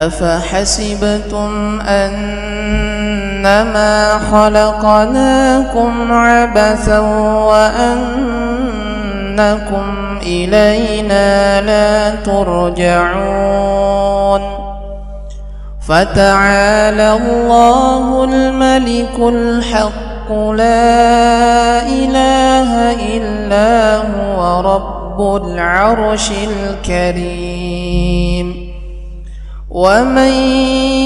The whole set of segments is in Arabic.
أفحسبتم أنما خلقناكم عبثا وأنكم إلينا لا ترجعون فتعالى الله الملك الحق لا إله إلا هو رب العرش الكريم ومن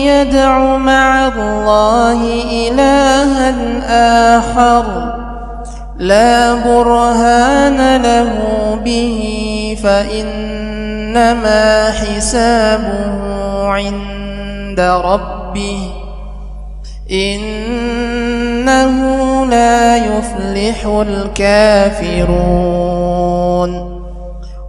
يدع مع الله إلها آخر لا برهان له به فإنما حسابه عند ربه إنه لا يفلح الكافرون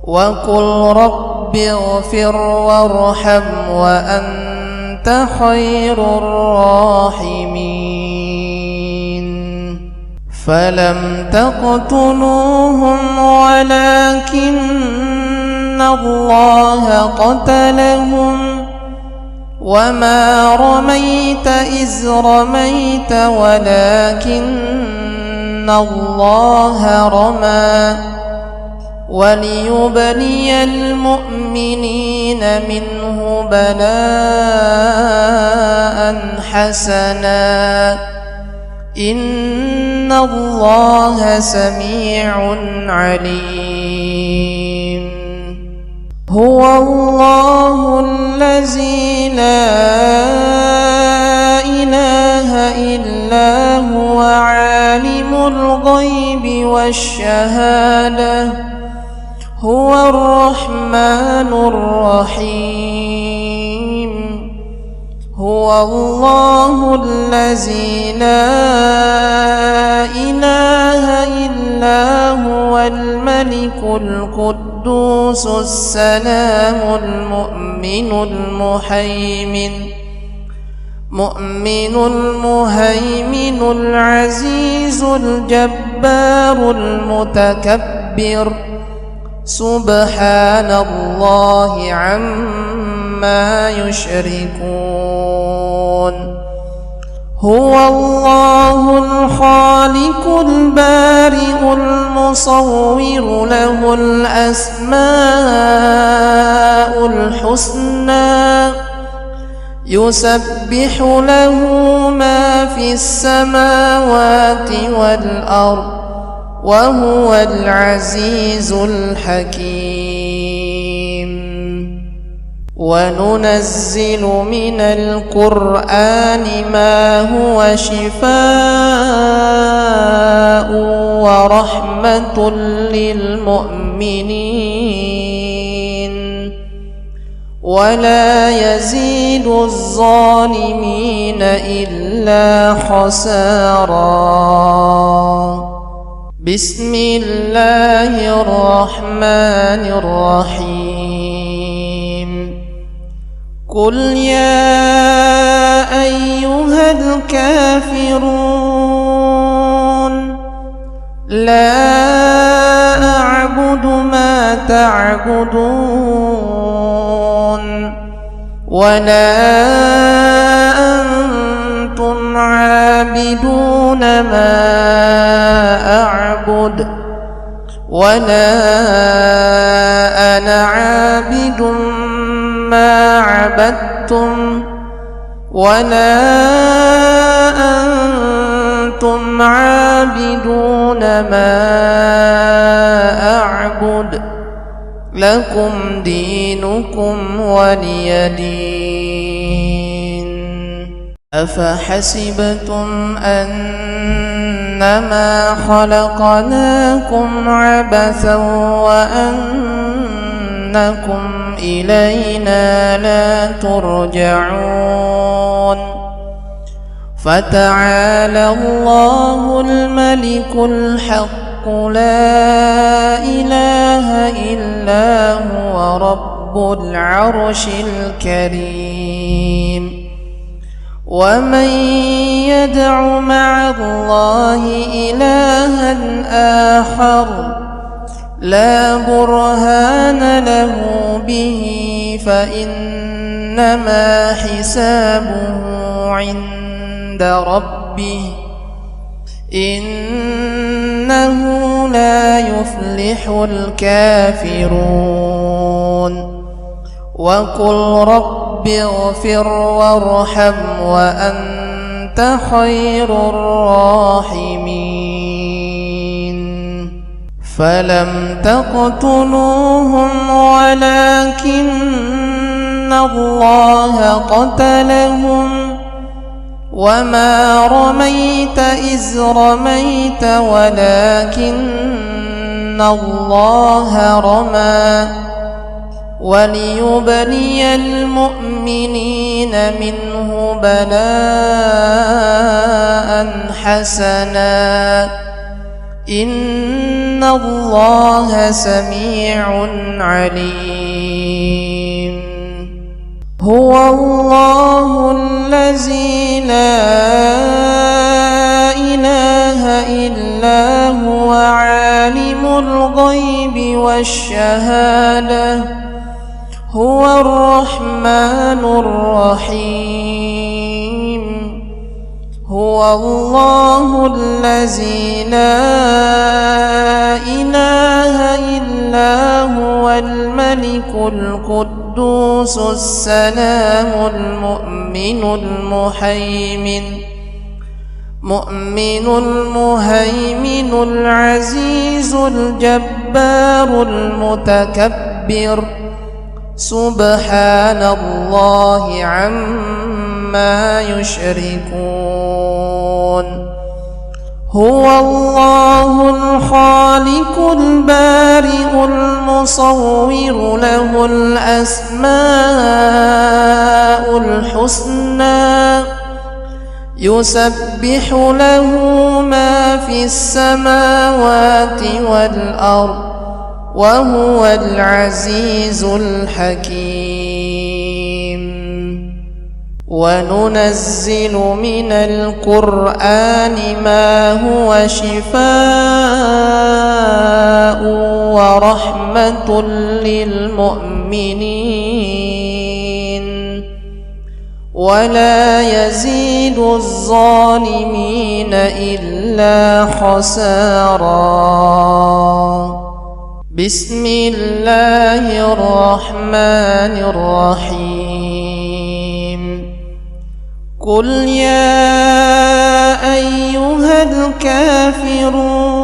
وقل رب اغفر وارحم وأنت خير الراحمين فلم تقتلوهم ولكن الله قتلهم وما رميت إذ رميت ولكن الله رمى وليبلي المؤمنين منه بلاء حسنا إن الله سميع عليم هو الله الذي لا إله إلا هو عالم الغيب والشهادة هو الرحمن الرحيم هو الله الذي لا إله إلا هو الملك القدوس السلام المؤمن المهيمن العزيز الجبار المتكبر سبحان الله عما يشركون هو الله الخالق البارئ المصور له الأسماء الحسنى يسبح له ما في السماوات والأرض وهو العزيز الحكيم وننزل من القرآن ما هو شفاء ورحمة للمؤمنين ولا يزيد الظالمين إلا خسارا بسم الله الرحمن الرحيم قل يا أيها الكافرون لا أعبد ما تعبدون ولا أنتم عابدون ما أعبد ولا أنا عابد ما عبدتم ولا أنتم عابدون ما أعبد لكم دينكم ولي دين أفحسبتم أنما خلقناكم عبثا وأنكم إلينا لا ترجعون فتعالى الله الملك الحق لا إله إلا هو رب العرش الكريم ومن يدع مع الله إلها آخر لا برهان له به فإن إنما حسابه عند ربه إنه لا يفلح الكافرون وقل رب اغفر وارحم وأنت خير الراحمين فلم تقتلوهم ولكن الله قتلهم وما رميت إذ رميت ولكن الله رمى وليبلي المؤمنين منه بلاء حسنا إن الله سميع عليم هو الله الذي لا إله إلا هو عالم الغيب والشهادة هو الرحمن الرحيم هو الله الذي لا إله إلا هو الملك القدوس السلام المهيمن العزيز الجبار المتكبر سبحان الله عما يشركون هو الله الخالق البارئ المصور له الأسماء الحسنى يسبح له ما في السماوات والأرض وهو العزيز الحكيم وننزل من القرآن ما هو شفاء ورحمة للمؤمنين ولا يزيد الظالمين إلا خسارا بسم الله الرحمن الرحيم قل يا أيها الكافرون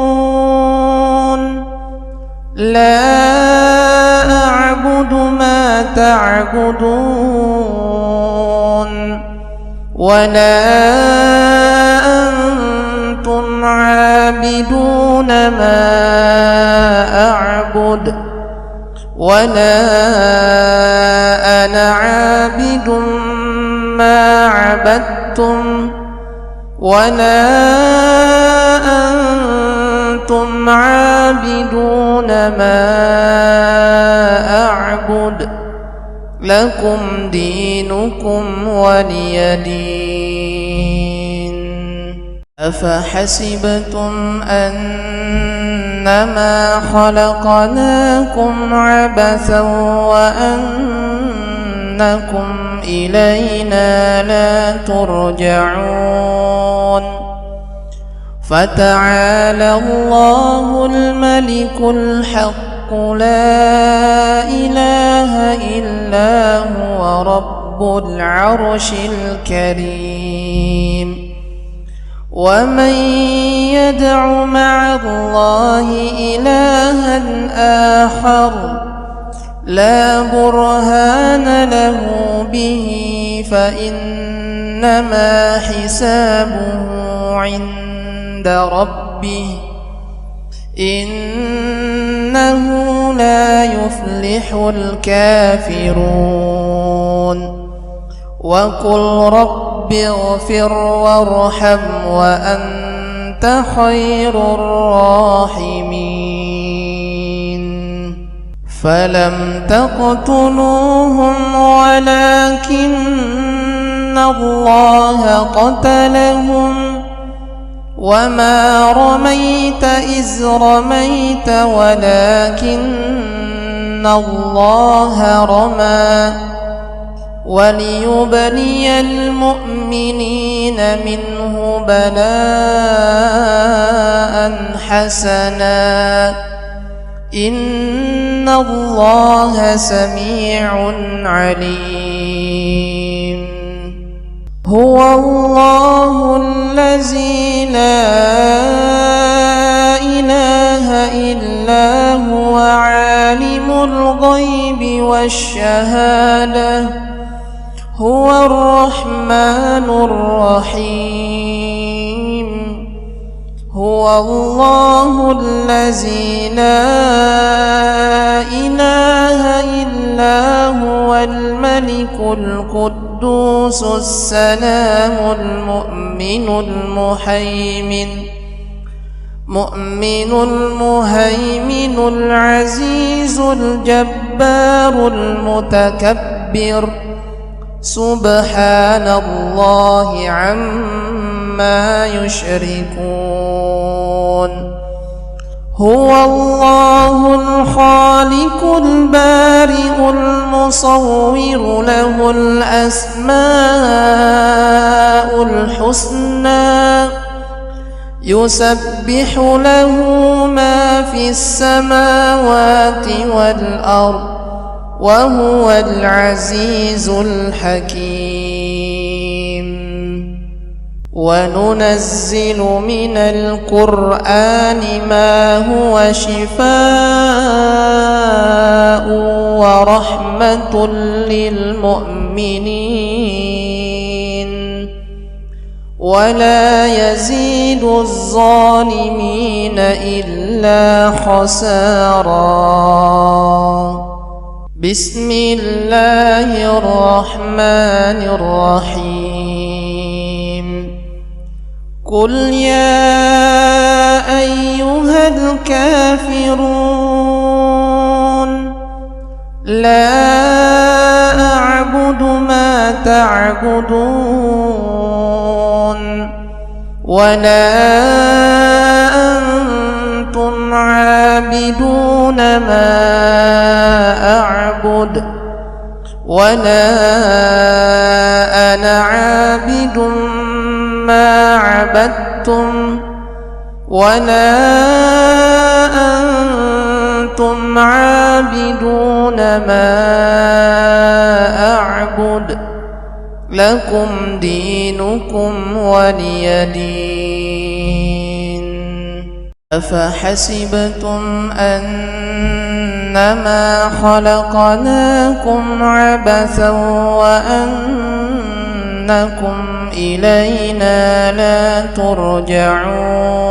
لا أعبد ما تعبدون ولا أنتم عابدون ما أعبد ولا أنا عابد ما عبدتم ولا أنتم عابدون ما أعبد لكم دينكم ولي دين أفحسبتم أنما خلقناكم عبثا وأنكم إلينا لا ترجعون فتعالى الله الملك الحق لا إله إلا هو رب العرش الكريم ومن يدع مع الله إلها آخر لا برهان له به فإنما حسابه عند ربه إنه لا يفلح الكافرون وقل رب اغفر وارحم وأنت خير الراحمين فلم تقتلوهم ولكن الله قتلهم وما رميت إذ رميت ولكن الله رمى وليبلي المؤمنين منه بلاء حسنا إن الله سميع عليم. هو الله الذي لا إله إلا هو عالم الغيب والشهادة هو الرحمن الرحيم. هو الله الذي لا إله إلا هو الملك القدوس السلام المؤمن المهيمن العزيز الجبار المتكبر سبحان الله عما يشركون. هو الله الخالق البارئ المصور له الأسماء الحسنى يسبح له ما في السماوات والأرض وهو العزيز الحكيم. وننزل من القرآن ما هو شفاء ورحمة للمؤمنين ولا يزيد الظالمين إلا خسارا. بسم الله الرحمن الرحيم. قل يا أيها الكافرون لا أعبد ما تعبدون ولا أنتم عابدون ما أعبد ولا أنا عابد ما عبدتم ولا أنتم عابدون ما أعبد لكم دينكم ولي دين. أفحسبتم أنما خلقناكم عبثا وأنكم إلينا لا ترجعون.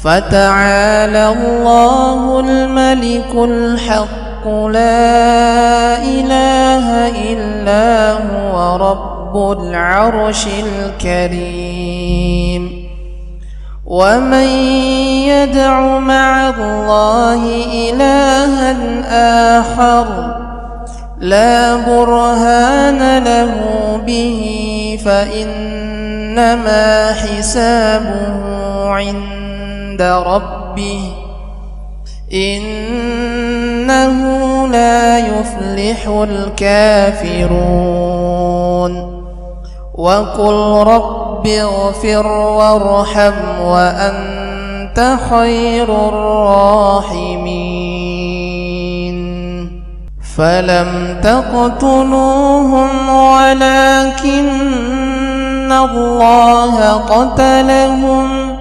فتعالى الله الملك الحق لا إله إلا هو رب العرش الكريم. ومن يدع مع الله إلها آخر لا برهان له به فإنما حسابه عند ربه إنه لا يفلح الكافرون. وقل رب اغفر وارحم وأنت خير الراحمين. فلم تقتلوهم ولكن الله قتلهم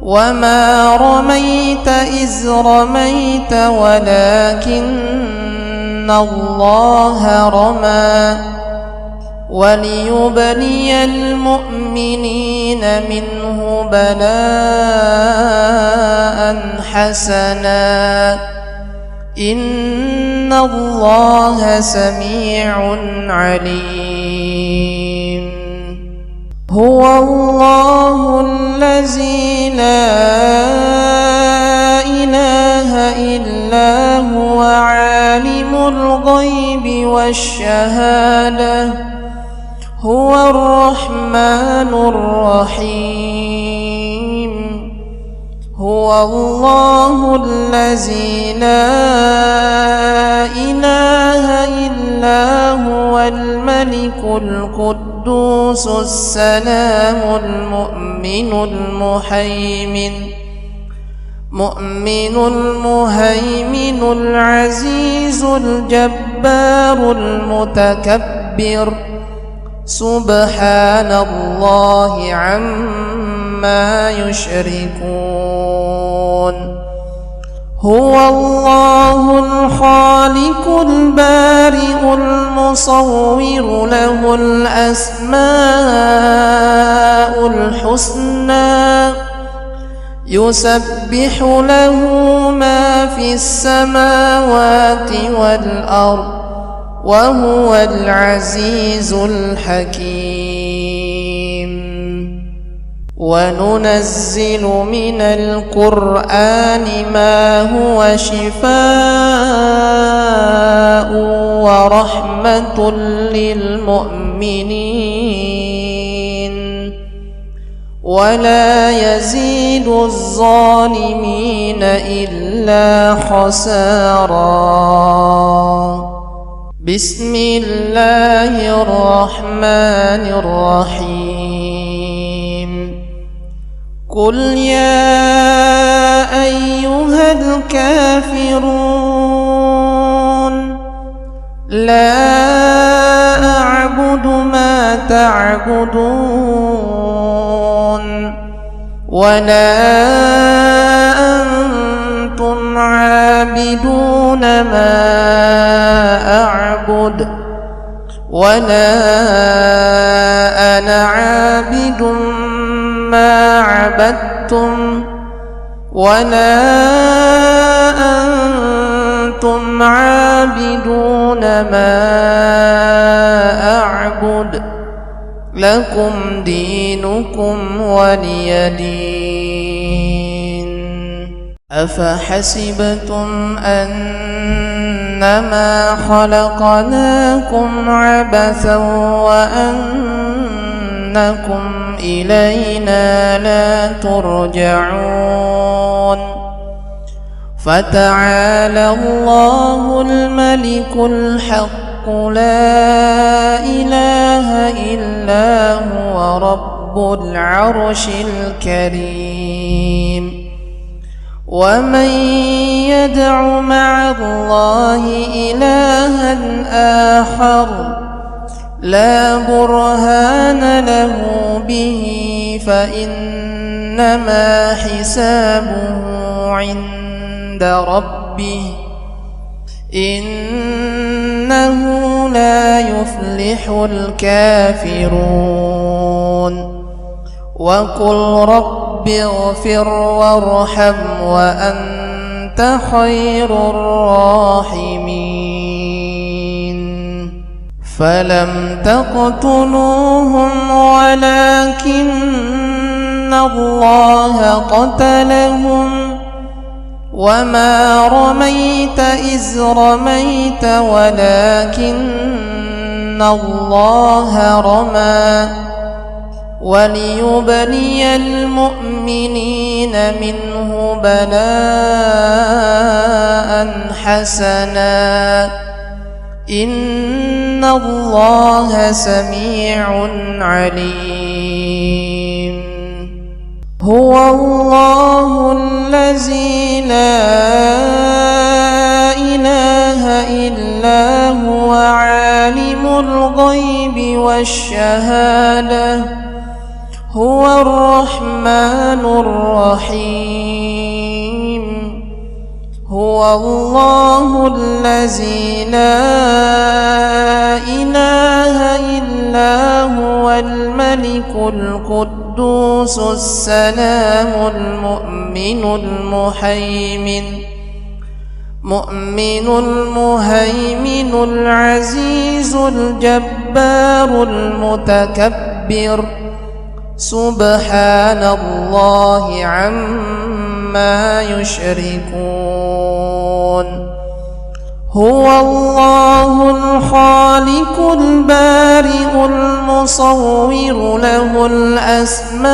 وما رميت إذ رميت ولكن الله رمى وليبلي المؤمنين منه بلاء حسنا إن الله سميع عليم. هو الله الذي لا إله إلا هو عالم الغيب والشهادة هو الرحمن الرحيم. هو الله الذي لا إله إلا هو الملك القدوس السلام المؤمن المهيمن العزيز الجبار المتكبر سبحان الله عما يشركون هو الله الخالق البارئ المصور له الأسماء الحسنى يسبح له ما في السماوات والأرض وهو العزيز الحكيم وننزل من القرآن ما هو شفاء ورحمة للمؤمنين ولا يزيد الظالمين إلا خسارا بسم الله الرحمن الرحيم قل يا أيها الكافرون لا أعبد ما تعبدون ولا أنتم عابدون ما أعبد ولا أنا عابد ما عبدتم ولا أنتم عابدون ما أعبد لكم دينكم ولي دين أفحسبتم أنما خلقناكم عبثا وأنكم إلينا لا ترجعون فتعالى الله الملك الحق لا إله إلا هو رب العرش الكريم ومن يدع مع الله إلها آخر لا برهان له به فإنما حسابه عند ربه إنه لا يفلح الكافرون وقل رب اغفر وارحم وأنت خير الراحمين فلم تقتلوهم ولكن الله قتلهم وما رميت إذ رميت ولكن الله رمى وليبلي المؤمنين منه بلاء حسنا إن الله سميع عليم هو الله الذي لا إله إلا هو عالم الغيب والشهادة هو الرحمن الرحيم هو الله الذي لا إله إلا هو الملك القدوس السلام المؤمن المهيمن العزيز الجبار المتكبر سبحان الله عما يشركون هو الله الخالق البارئ المصور له الأسماء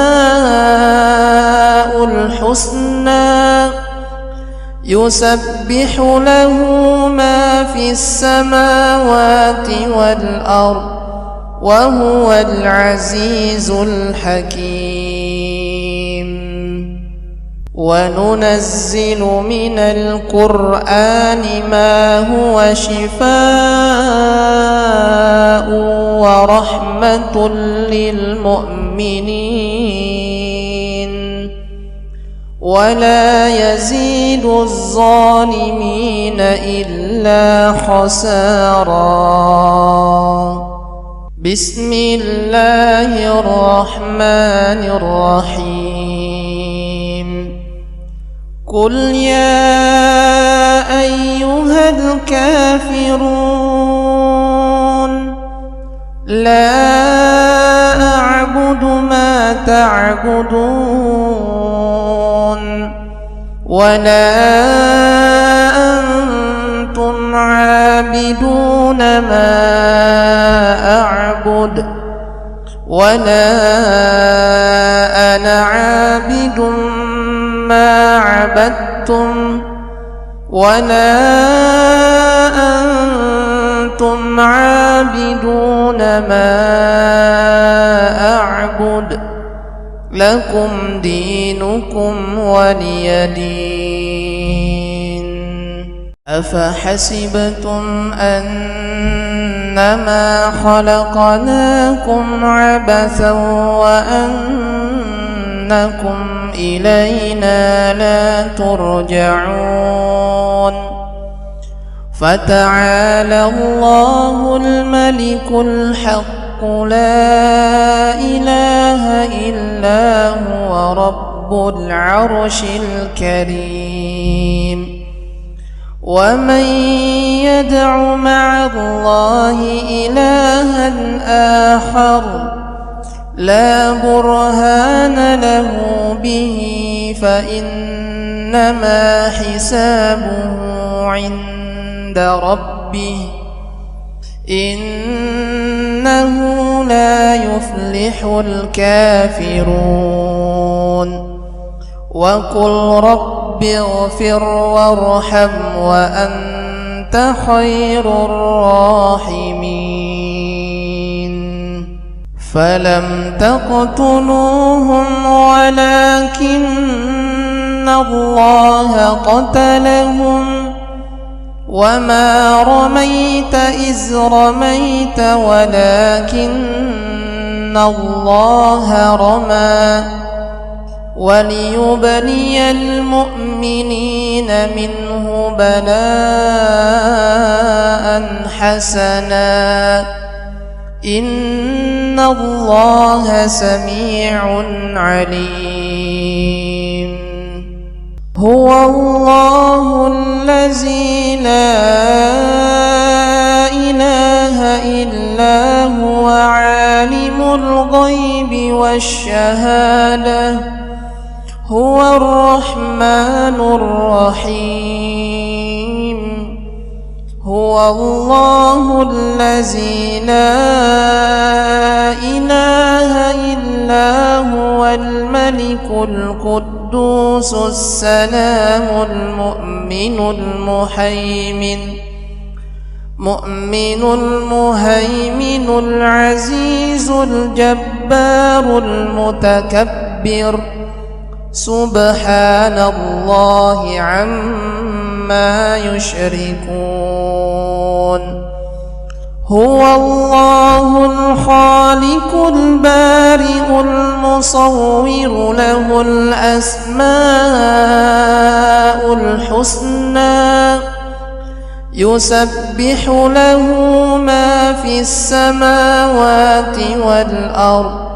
الحسنى يسبح له ما في السماوات والأرض وهو العزيز الحكيم. وننزل من القرآن ما هو شفاء ورحمة للمؤمنين ولا يزيد الظالمين إلا خسارا. بسم الله الرحمن الرحيم. قل يا أيها الكافرون لا أعبد ما تعبدون ولا أنتم عابدون ما أعبد ولا أنا عابد ما عبدتم ولا أنتم عابدون ما أعبد لكم دينكم ولي دين. أفحسبتم أنما خلقناكم عبثا وأنكم إلينا لا ترجعون. فتعالى الله الملك الحق لا إله إلا هو رب العرش الكريم. ومن يدع مع الله إلها آخر لا برهان له به فإنما حسابه عند ربه إنه لا يفلح الكافرون. وقل رب اغفر وارحم وأنت خير الراحمين. فلم تقتلوهم ولكن الله قتلهم وما رميت إذ رميت ولكن الله رمى وليبلي المؤمنين منه بلاء حسنا إن الله سميع عليم. هو الله الذي لا إله إلا هو عالم الغيب والشهادة هو الرحمن الرحيم. هو الله الذي لا إله إلا هو الملك القدوس السلام المؤمن المهيمن العزيز الجبار المتكبر سبحان الله عما يشركون. هو الله الخالق البارئ المصور له الأسماء الحسنى يسبح له ما في السماوات والأرض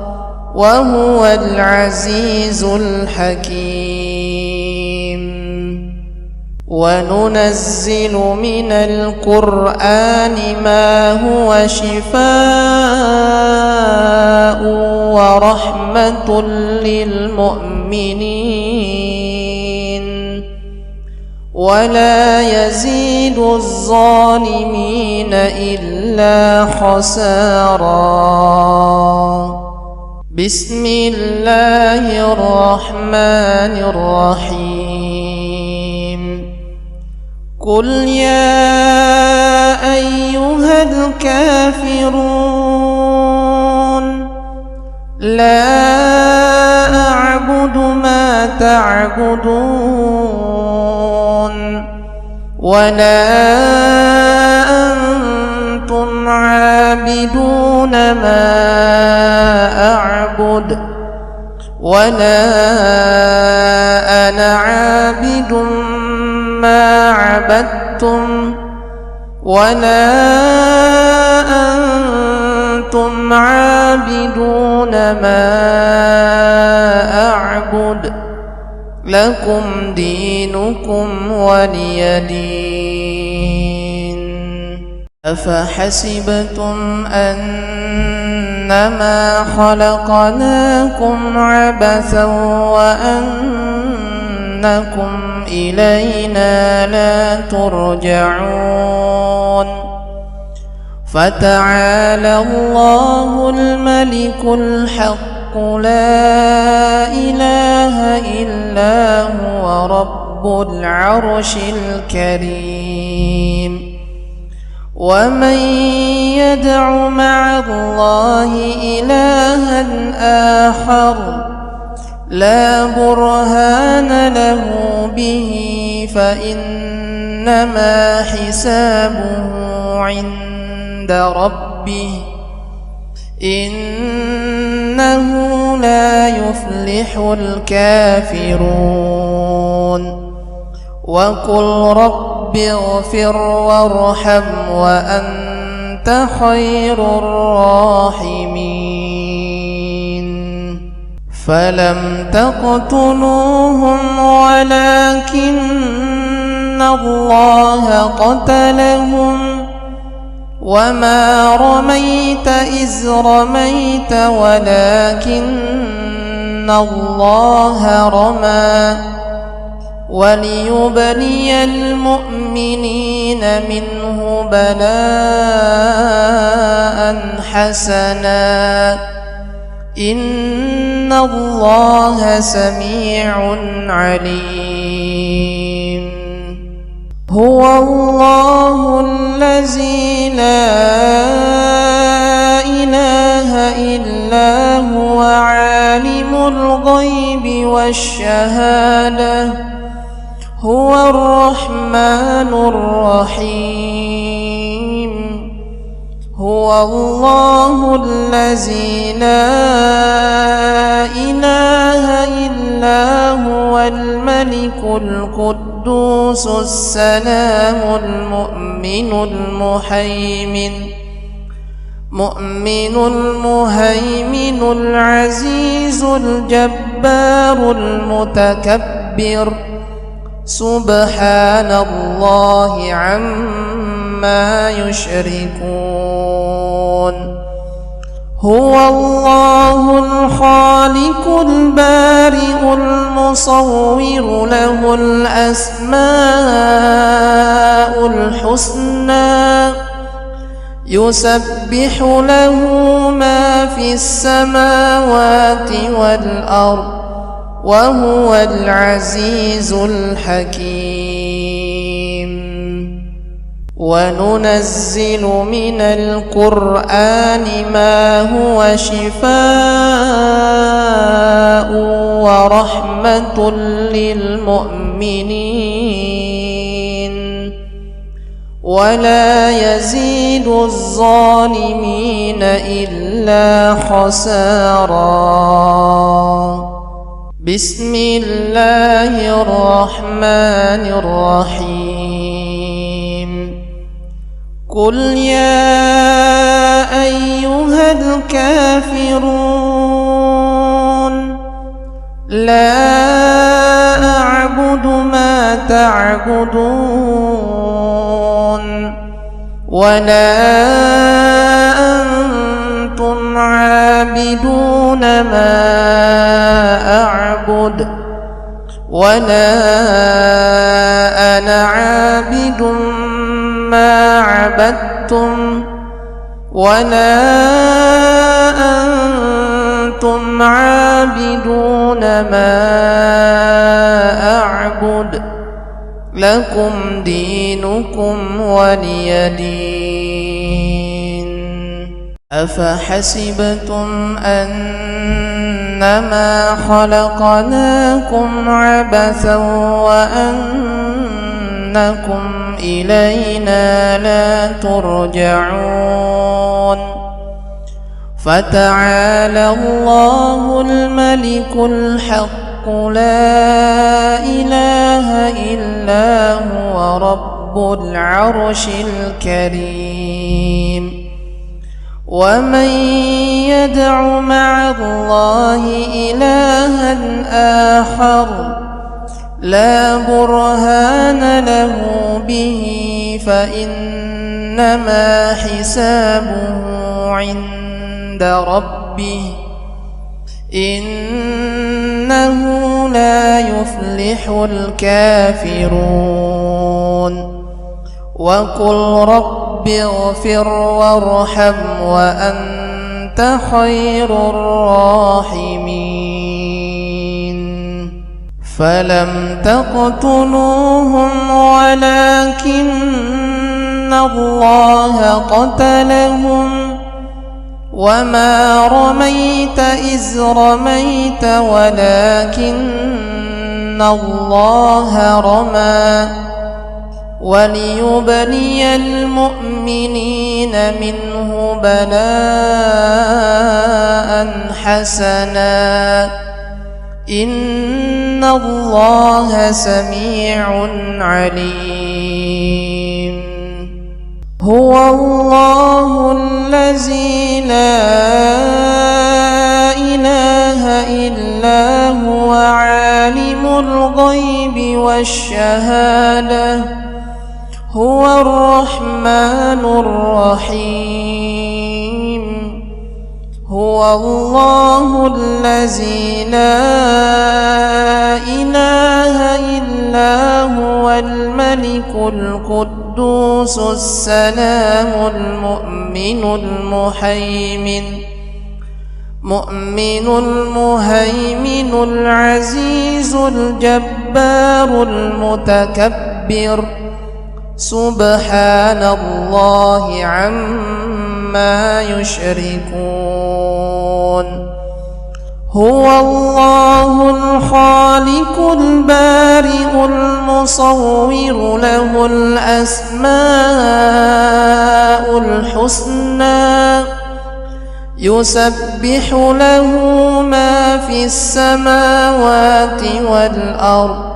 وهو العزيز الحكيم. وننزل من القرآن ما هو شفاء ورحمة للمؤمنين ولا يزيد الظالمين إلا خسارا. بسم الله الرحمن الرحيم. قل يا أيها الكافرون لا أعبد ما تعبدون ولا أنتم عابدون ما أعبد ولا أنا عابد ما عبدتم ولا أنتم عابدون ما أعبد لكم دينكم ولي دين. أفحسبتم أنما خلقناكم عبثا وأنكم إلينا لا ترجعون. فتعالى الله الملك الحق لا إله إلا هو رب العرش الكريم. ومن يدع مع الله إلها آخر لا برهان له به فإنما حسابه عند ربه إنه لا يفلح الكافرون. وقل رب اغفر وارحم وأنت خير الراحمين. فلم تقتلوهم ولكن الله قتلهم وما رميت إذ رميت ولكن الله رمى وليبلي المؤمنين منه بلاء حسنا إن الله سميع عليم. هو الله الذي لا إله إلا هو عالم الغيب والشهادة هو الرحمن الرحيم. هو الله الذي لا إله إلا هو الملك القدوس السلام المهيمن العزيز الجبار المتكبر سبحان الله عما يشركون. هو الله الخالق البارئ المصور له الأسماء الحسنى يسبح له ما في السماوات والأرض وهو العزيز الحكيم. وننزل من القرآن ما هو شفاء ورحمة للمؤمنين ولا يزيد الظالمين إلا خسارا. بسم الله الرحمن الرحيم. قل يا أيها الكافرون لا أعبد ما تعبدون ولا أنتم عابدون ما أعبد ولا أنا ولا أنتم عابدون ما أعبد لكم دينكم ولي دين أفحسبتم أنما خلقناكم عبثا وأنكم إلينا لا ترجعون فتعالى الله الملك الحق لا إله إلا هو رب العرش الكريم ومن يدع مع الله إلها آخر لا برهان له به فإنما حسابه عند ربه إنه لا يفلح الكافرون وقل رب اغفر وارحم وأنت خير الراحمين فلم تقتلوهم ولكن الله قتلهم وما رميت إذ رميت ولكن الله رمى وليبلي المؤمنين منه بلاء حسنا إن الله سميع عليم هو الله الذي لا إله إلا هو عالم الغيب والشهادة هو الرحمن الرحيم هو الله الذي لا إله إلا هو الملك القدوس السلام المؤمن المهيمن العزيز الجبار المتكبر سبحان الله عما يشركون هو الله الخالق البارئ المصور له الأسماء الحسنى يسبح له ما في السماوات والأرض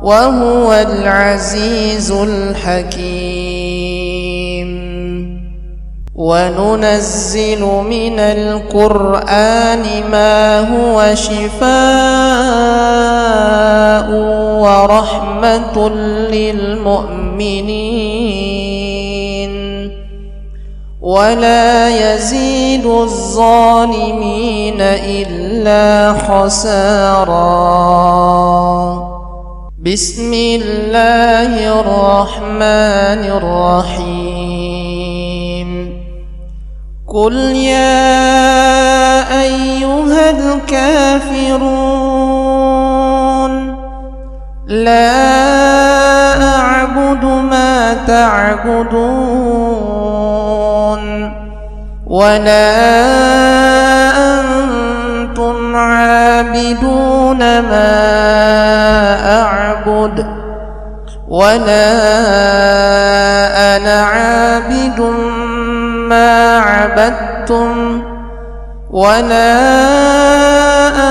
وهو العزيز الحكيم وننزل من القرآن ما هو شفاء ورحمة للمؤمنين ولا يزيد الظالمين إلا خسارا بسم الله الرحمن الرحيم قل يا أيها الكافرون لا أعبد ما تعبدون ولا أنتم عابدون ما أعبد ولا أنا عابد ما عبدتم ولا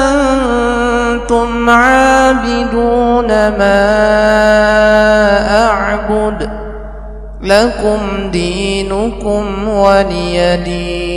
أنتم عابدون ما أعبد لكم دينكم ولي دين